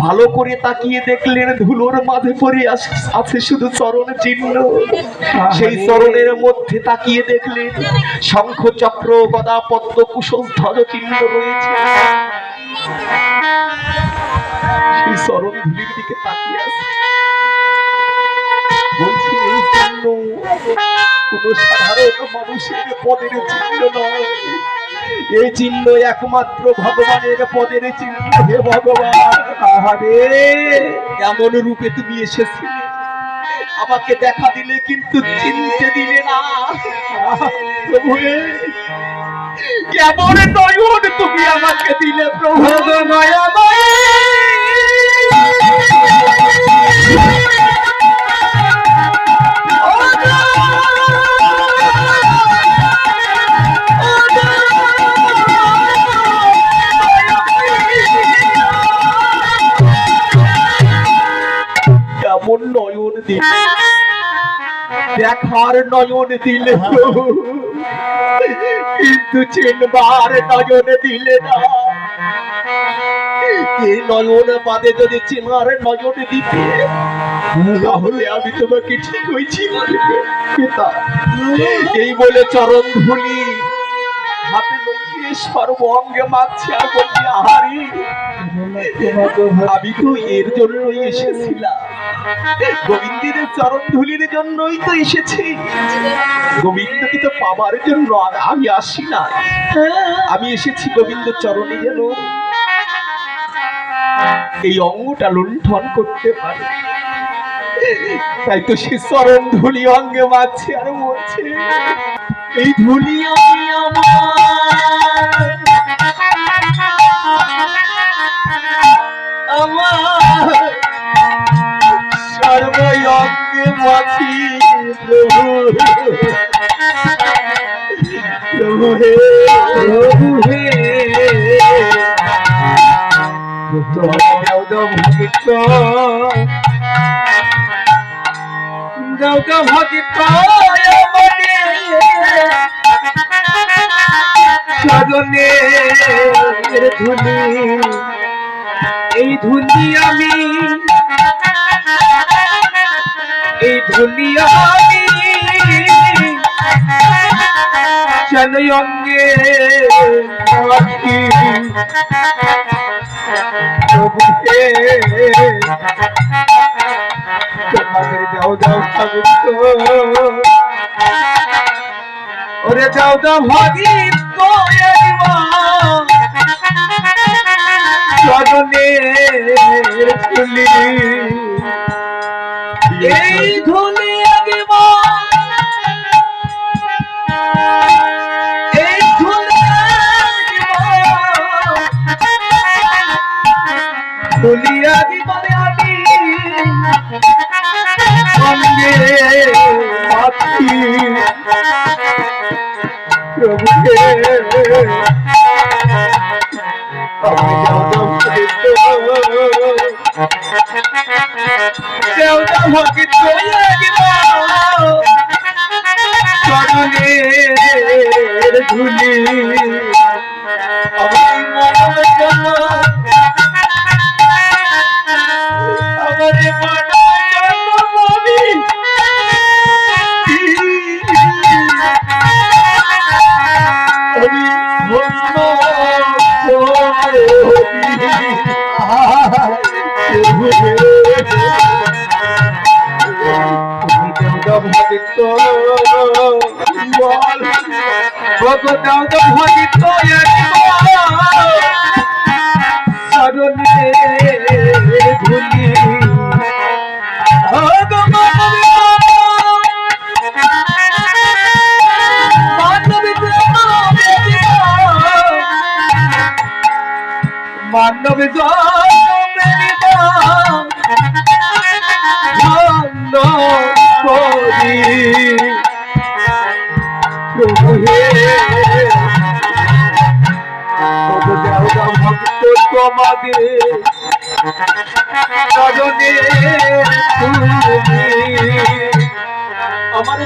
ভালো করে তাকিয়ে দেখলেন ধুলোর মাঝে পড়ে আছে শুধু চরণ চিহ্ন। সেই চরণের মধ্যে তাকিয়ে দেখলেন শঙ্খ চক্র গদা পদ্ম কুশল ধ্বজ চিহ্ন রয়েছে। সেই চরণ ধুলির দিকে তাকিয়ে আছে। বলছি এই চিহ্ন কোন সাধারণ মানুষের পদের চিহ্ন নয়, এই চিহ্ন একমাত্র ভগবানের পদের চিহ্ন। হে ভগবান, আহারে এমন রূপে তুমি এসেছিলে, আমাকে দেখা দিলে কিন্তু চিনতে দিলে না। প্রভু কেমন নয়ন তুমি আমাকে দিলে প্রভু, মায়াময় নয়ন দিলে, দেখার নয়ন দিলে কিন্তু চিনবার নয়ন দিলে না। এই নয়ন বাদে যদি চিনার নয়ন দিতে তাহলে আমি তোমাকে ঠিক হয়েছি পিতা। এই বলে চরণ ধুলি হাতে লইয়ে সর্ব অঙ্গে মারছে আর বলছি আহারি আমি তো এর জন্যই এসেছিলাম, গোবিন্দের চরণ ধুলির জন্যই তো এসেছি। গোবিন্দকে তো পাবার জন্য আমি আসি না, আমি এসেছি গোবিন্দ চরণে যেন এই অঙ্গটা লুণ্ঠন করতে পারে। তাই তো সে চরণ ধুলি অঙ্গে মারছে আর বলছে এই ধুলি আমি আমার সর্বই অঙ্গে মাছি। প্রভু প্রভু হে প্রভু হে ভগিত ভগিত চরণে ধুলি, এই ধুলি আমি, এই ধুলি আমি চলো অঙ্গে মাখি। প্রভুকে তোমাদের যাও যাও ভগিত, ওরে যাও যাও ভগিত চরণে ধুলি, এই ধুলি আগে এই ধুলি ধুলি আগে আমি সঙ্গে মাছি। প্রভুকে ভগিত চরণে ধুলি আমার মানব জন্য, আমার মানব জন্য আমি ধন্য ভগিত ভগিত চরণে ধুলি মানব প্রভু হে ভক্ত তোমাদের চরণে আমার